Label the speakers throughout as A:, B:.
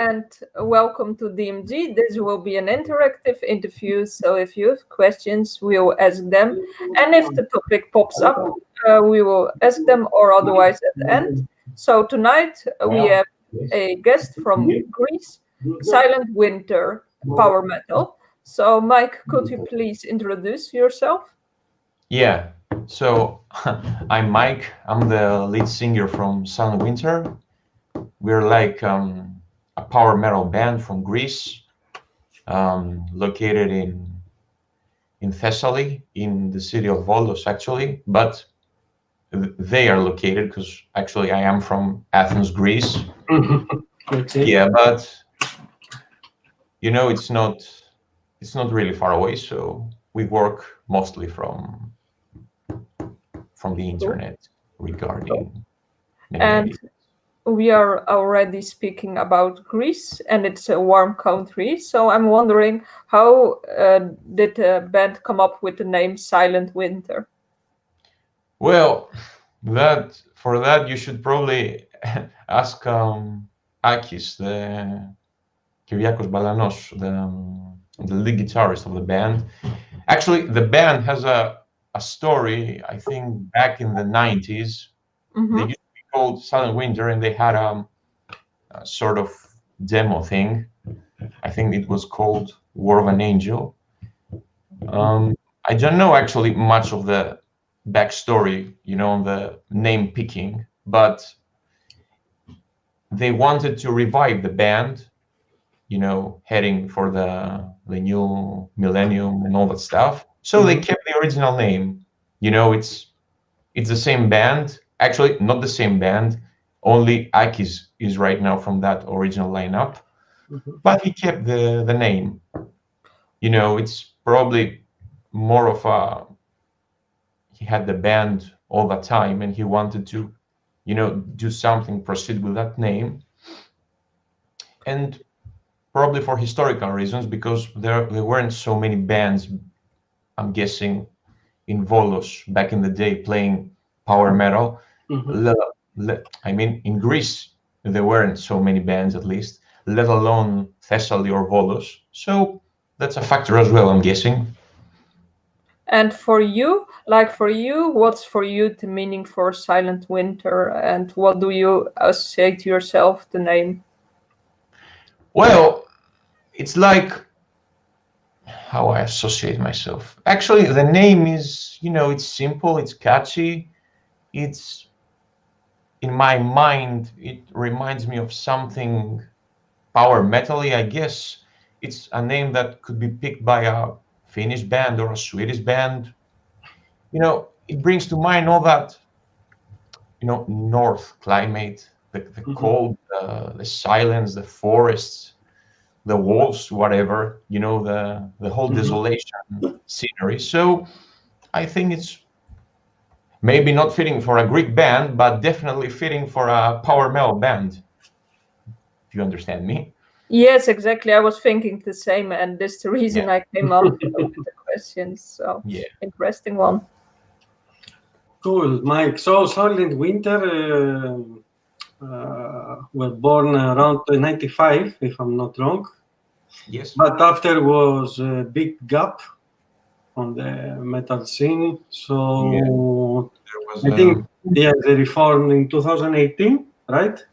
A: and welcome to DMG. This will be an interactive interview, so if you have questions, we will ask them. And if the topic pops up, we will ask them or otherwise at the end. So tonight we have a guest from Greece, Silent Winter, power metal. So Mike, could you please introduce yourself?
B: Yeah, so I'm Mike. I'm the lead singer from Silent Winter. We're like a power metal band from Greece, located in Thessaly, in the city of Volos, actually. But they are located because actually I am from Athens, Greece.
C: Okay.
B: Yeah, but it's not really far away. So we work mostly from the internet regarding many
A: And we are already speaking about Greece, and it's a warm country. So I'm wondering, how did the band come up with the name Silent Winter?
B: Well, for that you should probably ask Akis, the Kyriakos Balanos, the lead guitarist of the band. Actually, the band has a story. I think back in the 90s, they used to be called Silent Winter, and they had a sort of demo thing. I think it was called War of an Angel. I don't know actually much of the backstory, the name picking, but they wanted to revive the band, heading for the new millennium and all that stuff. So they kept the original name. It's the same band. Actually, not the same band. Only Akis is right now from that original lineup, but he kept the name. It's probably more of he had the band all the time, and he wanted to, do something, proceed with that name, and probably for historical reasons, because there weren't so many bands, I'm guessing, in Volos back in the day playing power metal. I mean, in Greece, there weren't so many bands, at least, let alone Thessaly or Volos. So that's a factor as well, I'm guessing.
A: And for you, what's for you the meaning for Silent Winter, and what do you associate yourself the name?
B: Well, it's like how I associate myself. Actually, the name is, it's simple, it's catchy. It's, in my mind, it reminds me of something power metal-y, I guess. It's a name that could be picked by a Finnish band or a Swedish band. It brings to mind all that, north climate, the cold, the silence, the forests, the wolves, whatever, the whole desolation scenery. So I think it's maybe not fitting for a Greek band, but definitely fitting for a power metal band, if you understand me.
A: Yes, exactly. I was thinking the same, and this is the reason I came up with the questions. So, interesting one.
C: Cool, Mike. So Silent Winter were born around 95, if I'm not wrong.
B: Yes.
C: But after was a big gap on the metal scene. So I think they reformed in 2018, right?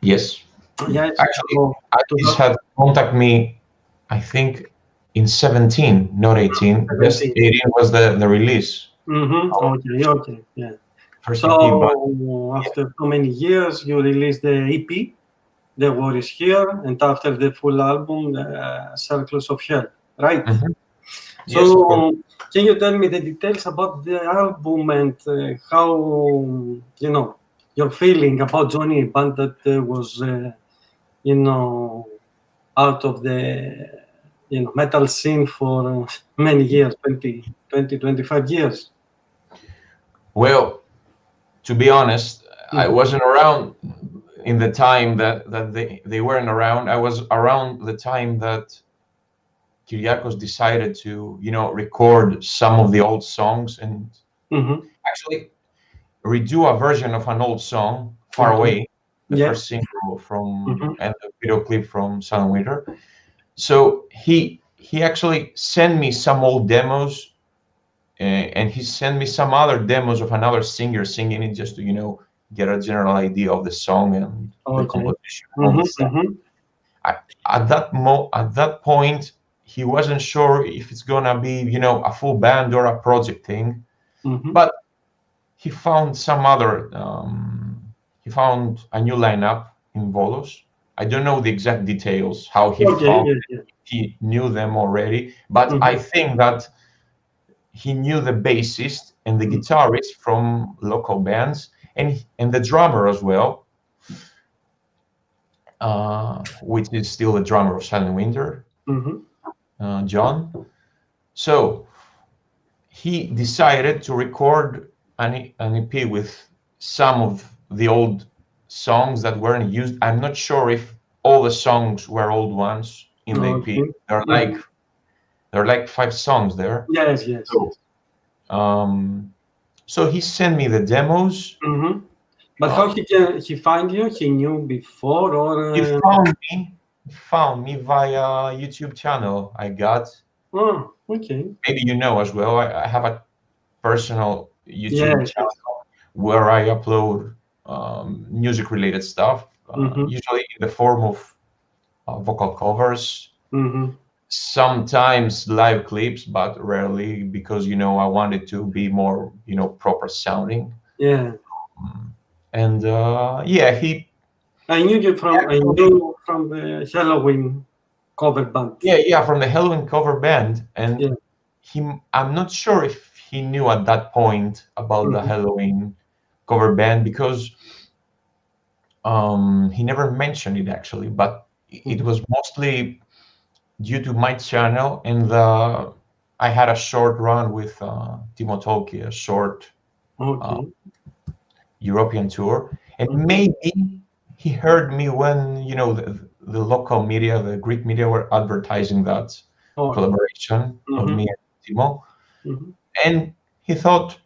B: Yes.
C: Yes.
B: Actually, Akis had contacted me, I think, in 17, not 18. Yes, 18 was the release.
C: Okay, yeah.
B: First
C: so
B: EP,
C: after so many years, you released the EP, The War is Here, and after the full album, the Circles of Hell, right? So can you tell me the details about the album and how, your feeling about Johnny, a band that was, out of the, metal scene for many years, 25 years?
B: Well, to be honest, I wasn't around in the time that they weren't around. I was around the time that Kyriakos decided to, record some of the old songs and actually redo a version of an old song, Far Away, the first single from and the video clip from Sun and Winter. So he actually sent me some old demos, and he sent me some other demos of another singer singing it, just to get a general idea of the song and the composition and all that stuff. At that point, he wasn't sure if it's gonna be a full band or a project thing, but he found some other. He found a new lineup in Volos. I don't know the exact details how he found. He knew them already, but I think that he knew the bassist and the guitarist from local bands, and the drummer as well, which is still the drummer of Silent Winter, John. So he decided to record an EP with some of the old songs that weren't used. I'm not sure if all the songs were old ones in the EP. There are like 5 songs there.
C: Yes.
B: So he sent me the demos.
C: But how he find you? He knew before, or
B: he found me via YouTube channel I got.
C: Oh, okay.
B: Maybe as well. I have a personal YouTube channel where I upload music-related stuff, usually in the form of vocal covers. Sometimes live clips, but rarely, because I want it to be more proper sounding. And
C: I knew you from the Halloween cover band.
B: From the Halloween cover band. And I'm not sure if he knew at that point about the Halloween cover band, because he never mentioned it actually, but it was mostly due to my channel, and I had a short run with Timmo Tillki, a short European tour, and maybe he heard me when the local media, the Greek media, were advertising that collaboration of me and Timmo, and he thought,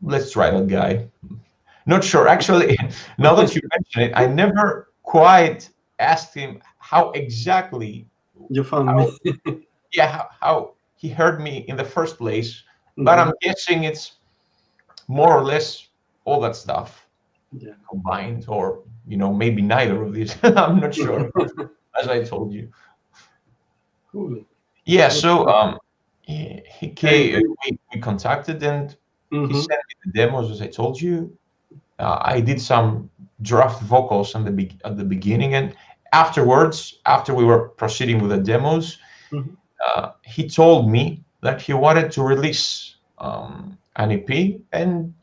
B: let's try that guy. Not sure actually. Now that you mention it, I never quite asked him how exactly
C: you found me.
B: How he heard me in the first place, but I'm guessing it's more or less all that stuff combined, or maybe neither of these. I'm not sure, as I told you.
C: Cool.
B: So he came, we contacted, and he sent me the demos, as I told you. I did some draft vocals at the beginning, and afterwards, after we were proceeding with the demos, he told me that he wanted to release an EP and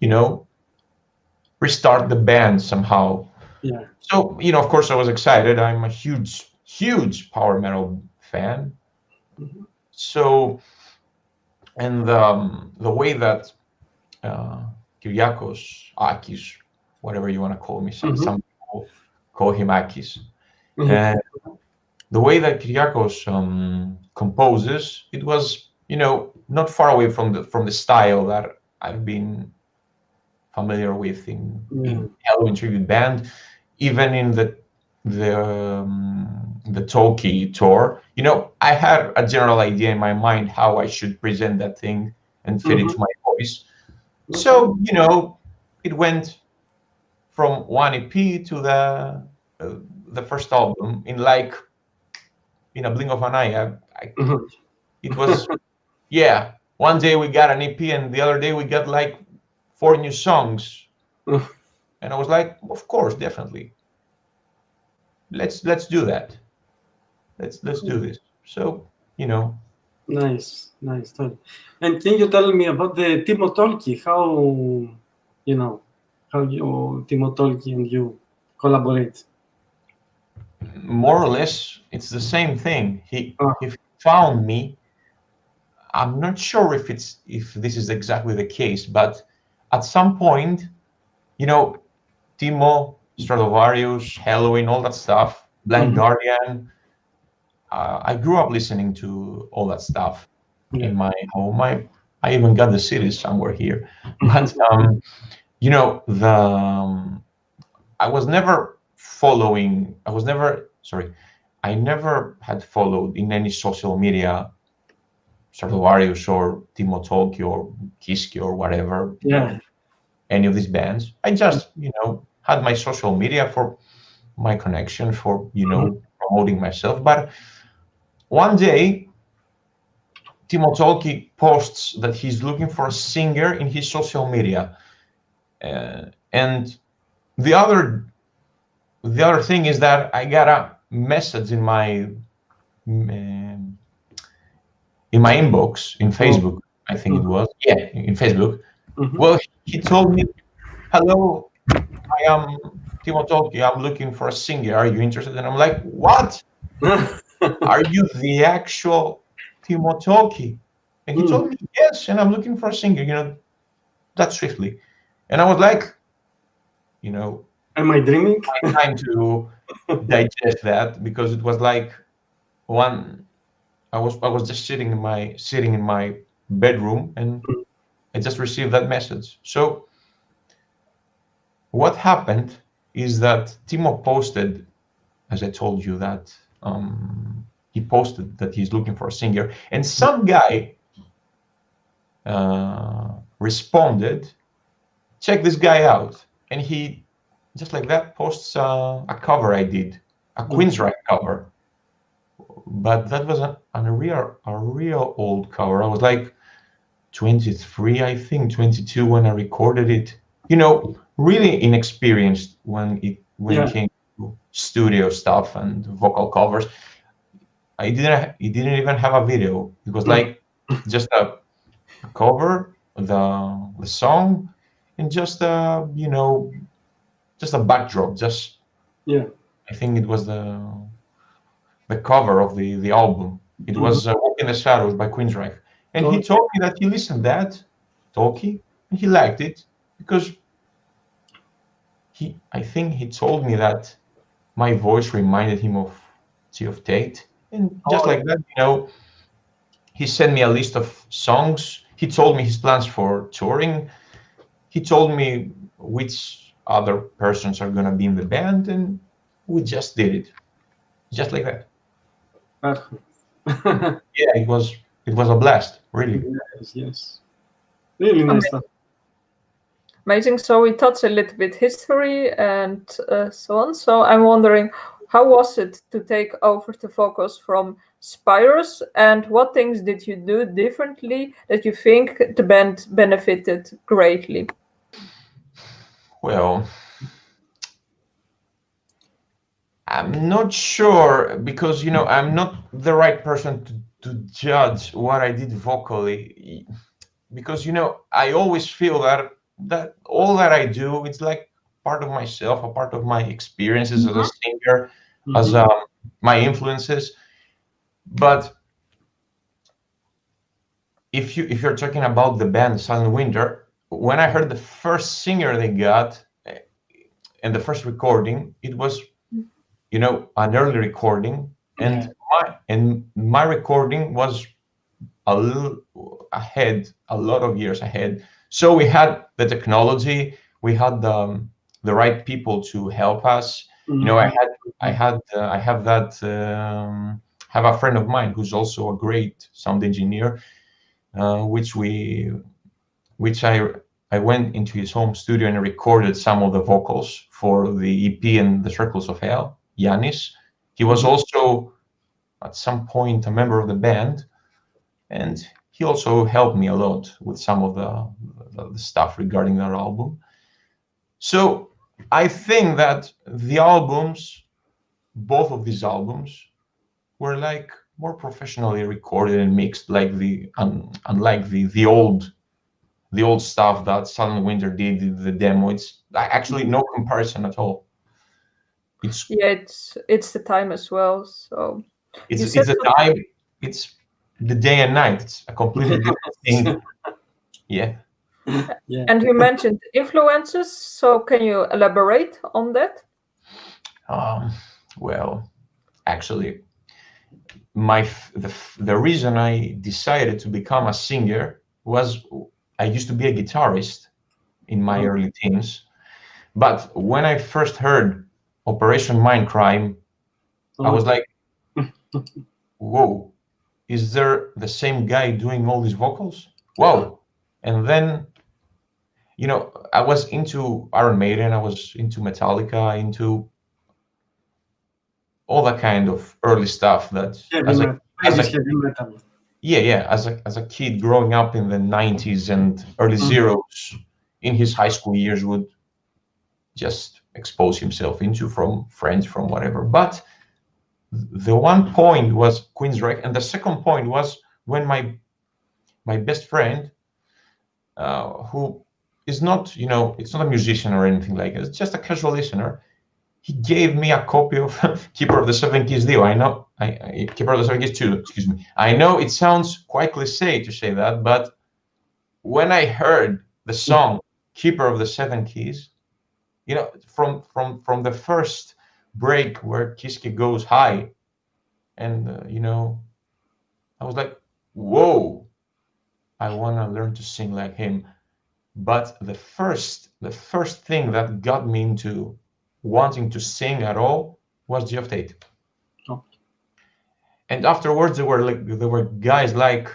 B: restart the band somehow. So of course I was excited. I'm a huge power metal fan. So, and the way that Kyriakos, Akis, whatever you want to call me, some people call him Akis. And the way that Kyriakos composes, it was not far away from the style that I've been familiar with in Halloween tribute band, even in the Tolkien tour. I had a general idea in my mind how I should present that thing and fit it to my voice. So it went from one EP to the first album in a blink of an eye. It was one day we got an EP, and the other day we got like 4 new songs, and I was like, of course, definitely, let's do that. Let's do this. So
C: Nice. And can you tell me about the Timmo Tillki? How Timmo Tillki and you collaborate?
B: More or less, it's the same thing. He found me. I'm not sure if this is exactly the case, but at some point, Timmo, Stradivarius, Halloween, all that stuff, Blind Guardian. I grew up listening to all that stuff in my home. I even got the CDs somewhere here. But I was never following. I never had followed in any social media Stratovarius or Timmo Tillki or Kiski or whatever, any of these bands. I just, had my social media for my connection, for, promoting myself. But one day, Timmo Tillki posts that he's looking for a singer in his social media. And the other thing is that I got a message in my inbox in Facebook. I think it was, in Facebook. Well, he told me, "Hello, I am Timmo Tillki. I'm looking for a singer. Are you interested?" And I'm like, "What? Are you the actual Timmo Tillki?" And he told me, "Yes, and I'm looking for a singer, that swiftly." And I was like,
C: am I dreaming?
B: my time to digest that, because it was like I was just sitting in my bedroom, and I just received that message. So what happened is that Timmo posted, as I told you, that he posted that he's looking for a singer, and some guy responded, "Check this guy out," and he just like that posts a cover I did, a Queensryche cover, but that was a real old cover. I was like 23, I think 22 when I recorded it. Really inexperienced when it came to studio stuff and vocal covers. It didn't even have a video. It was like just a cover, the song, and just just a backdrop. I think it was the cover of the album. It was Walk in the Shadows by Queensryche. And he told me that he listened to that, Tillki, and he liked it because I think he told me that my voice reminded him of Geoff Tate. And just like that, he sent me a list of songs. He told me his plans for touring. He told me which other persons are going to be in the band, and we just did it. Just like that. Yeah, it was a blast, really.
C: Yes. Really nice stuff.
A: Amazing. So we touched a little bit history and so on. So I'm wondering, how was it to take over the vocals from Spyros, and what things did you do differently that you think the band benefited greatly?
B: Well, I'm not sure, because I'm not the right person to judge what I did vocally, because I always feel that all that I do, it's like part of myself, a part of my experiences as a singer, as my influences. But if you're talking about the band Silent Winter, when I heard the first singer they got and the first recording, it was an early recording, and my recording was a little ahead, a lot of years ahead. So we had the technology, we had the right people to help us. I have a friend of mine who's also a great sound engineer, which I went into his home studio and recorded some of the vocals for the EP and the Circles of Hell. Yanis, he was also at some point a member of the band, and he also helped me a lot with some of the stuff regarding that album. So I think that the albums, both of these albums, were like more professionally recorded and mixed, like unlike the old stuff that Silent Winter did, the demo. It's actually no comparison at all. It's
A: the time as well. So
B: it's the time. It's the day and night. It's a completely different thing. Yeah.
A: And you mentioned influences. So can you elaborate on that?
B: Well, actually, the reason I decided to become a singer was I used to be a guitarist in my early teens, but when I first heard Operation Mindcrime, I was like, whoa, is there the same guy doing all these vocals? Whoa. And then, you know, I was into Iron Maiden, I was into Metallica, into all that kind of early stuff that as a kid growing up in the 90s and early zeros in his high school years would just expose himself into from friends, from whatever. But the one point was Queensryche, and the second point was when my best friend, who is not, you know, it's not a musician or anything like it, it's just a casual listener, he gave me a copy of Keeper of the Seven Keys Dio. I know, Keeper of the Seven Keys 2, excuse me. I know it sounds quite cliche to say that, but when I heard the song Keeper of the Seven Keys, you know, from the first break where Kiske goes high, and you know, I was like, whoa, I want to learn to sing like him. But the first thing that got me into wanting to sing at all was Geoff Tate.
C: Oh.
B: And afterwards there were guys like,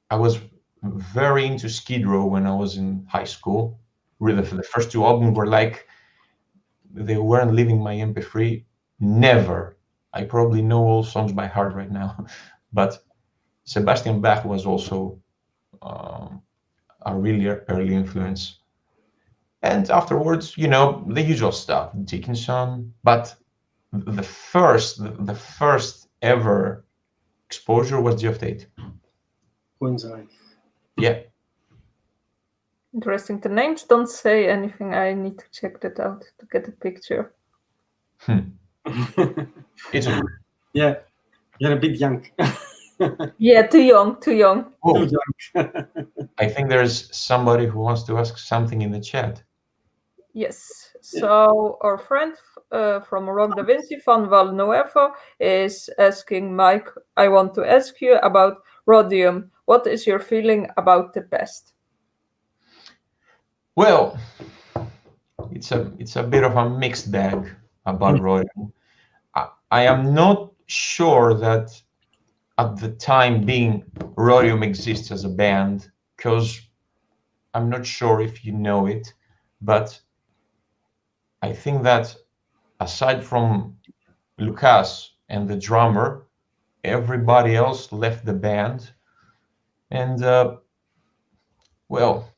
B: I was very into Skid Row when I was in high school. Really, the first two albums were like, they weren't leaving my MP3. Never. I probably know all songs by heart right now. But Sebastian Bach was also a really early influence. And afterwards, you know, the usual stuff, Dickinson. But the first ever exposure was Geoff Tate.
C: Queensryche.
B: Yeah.
A: Interesting. The names don't say anything. I need to check that out to get a picture.
B: It's a...
C: Yeah, you're a bit young.
A: Yeah, too young.
B: Oh,
C: Too young.
B: I think there's somebody who wants to ask something in the chat.
A: Yes. So our friend from Rock Da Vinci, Van Valnuevo, is asking Mike, I want to ask you about Rhodium. What is your feeling about the past?
B: Well, it's a bit of a mixed bag about Rhodium. I am not sure that at the time being Rhodium exists as a band, because I'm not sure if you know it, but I think that aside from Lucas and the drummer, everybody else left the band. And well,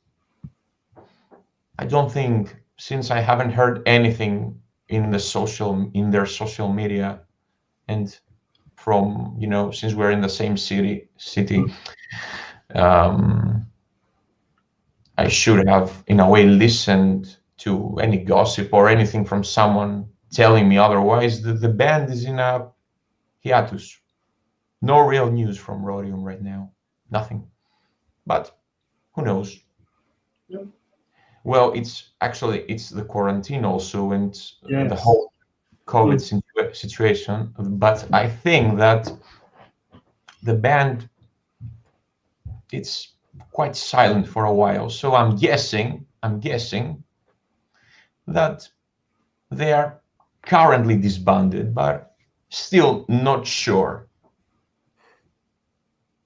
B: I don't think, since I haven't heard anything in their social media, and from, you know, since we're in the same city, I should have in a way listened to any gossip or anything from someone telling me otherwise. The band is in a hiatus. No real news from Rhodium right now. Nothing. But who knows?
C: Yeah.
B: Well, it's the quarantine also, and
C: Yes.
B: the whole COVID situation. But I think that the band, it's quite silent for a while. So I'm guessing that they are currently disbanded, but still not sure.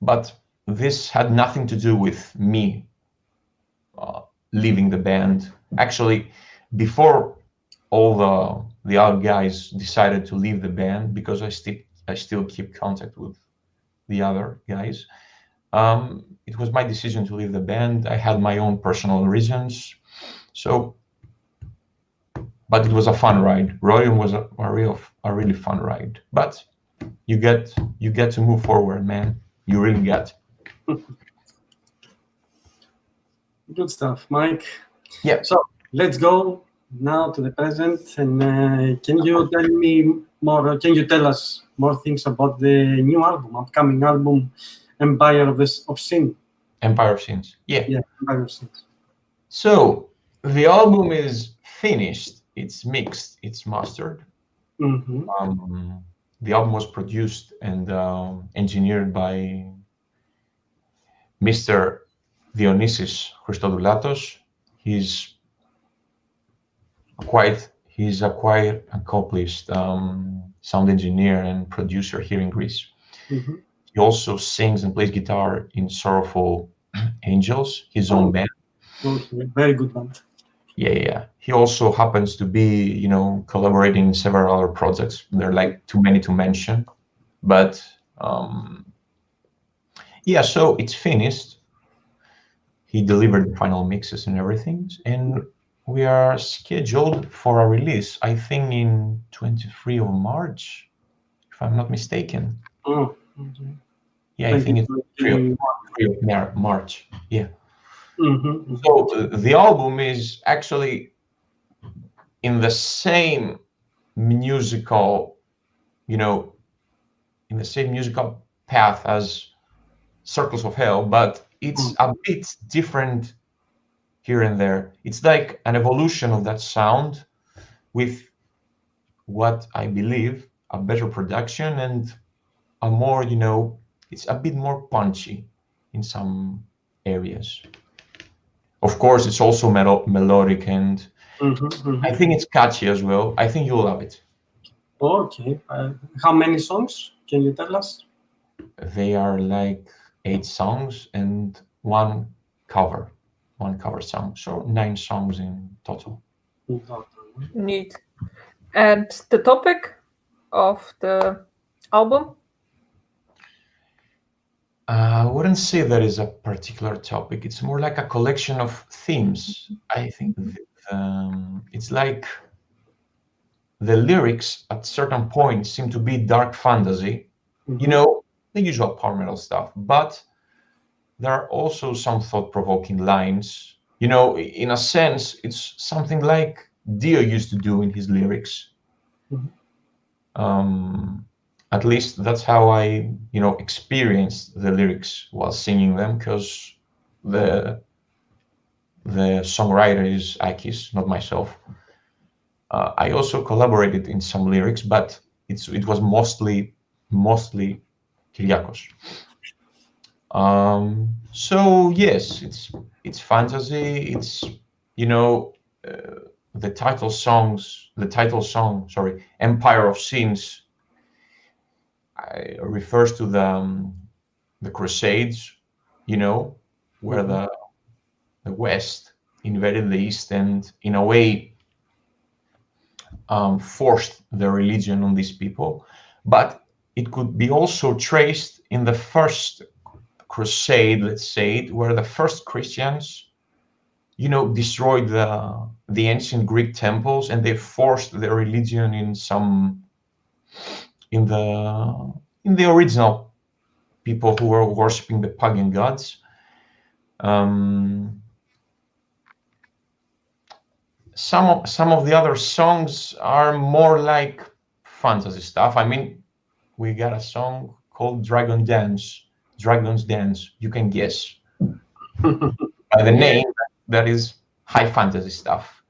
B: But this had nothing to do with me leaving the band. Actually, before all the other guys decided to leave the band, because I still keep contact with the other guys, it was my decision to leave the band. I had my own personal reasons. So, but it was a fun ride. Rhodium was a really fun ride. But you get to move forward, man. You really get.
C: Good stuff, Mike.
B: Yeah.
C: So let's go now to the present. And can you tell me more? Can you tell us more things about the new album, upcoming album, Empire of Sin?
B: Empire of Sins. Yeah.
C: Yeah, Empire of Sins.
B: So the album is finished. It's mixed. It's mastered.
C: Mm-hmm.
B: The album was produced and engineered by Mr. Dionysis Christodoulatos. He's He's a quite accomplished sound engineer and producer here in Greece.
C: Mm-hmm.
B: He also sings and plays guitar in Sorrowful Angels, his own band.
C: Okay, very good band.
B: Yeah. He also happens to be, collaborating in several other projects. They're like too many to mention, but so it's finished. He delivered the final mixes and everything, and we are scheduled for a release, I think, in 23 of March, if I'm not mistaken.
C: Oh, okay.
B: Yeah, I think it's 3 of March. Yeah.
C: Mm-hmm.
B: So the album is actually in the same musical, in the same musical path as Circles of Hell, but it's a bit different here and there. It's like an evolution of that sound with what I believe a better production and a more, it's a bit more punchy in some areas. Of course, it's also melodic, and I think it's catchy as well. I think you'll love it.
C: Okay. How many songs? Can you tell us?
B: They are like 8 songs and one cover song. So 9 songs in total.
A: Neat. And the topic of the album?
B: I wouldn't say there is a particular topic. It's more like a collection of themes. I think it's like the lyrics at certain points seem to be dark fantasy, the usual power metal stuff, but there are also some thought-provoking lines. In a sense, it's something like Dio used to do in his lyrics. At least that's how I, experienced the lyrics while singing them, because the songwriter is Akis, not myself. I also collaborated in some lyrics, but it was mostly Kyriakos. So yes, it's fantasy. It's the title song, sorry, Empire of Sins, refers to the Crusades, where the West invaded the East and in a way forced their religion on these people. But it could be also traced in the first crusade, let's say, where the first Christians, destroyed the ancient Greek temples, and they forced their religion in the original people who were worshiping the pagan gods. Some of the other songs are more like fantasy stuff. I mean, we got a song called Dragon's Dance. You can guess by the name that is high fantasy stuff.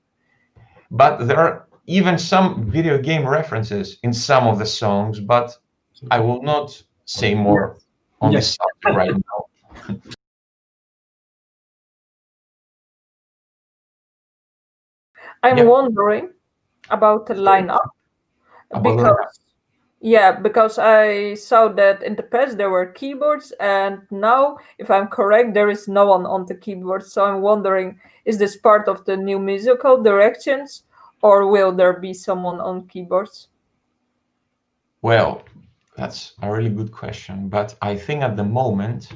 B: But there are even some video game references in some of the songs, but I will not say more on this subject right now.
A: I'm wondering about the lineup because I saw that in the past there were keyboards, and now, if I'm correct, there is no one on the keyboard. So I'm wondering, is this part of the new musical directions, or will there be someone on keyboards?
B: Well, that's a really good question, but I think at the moment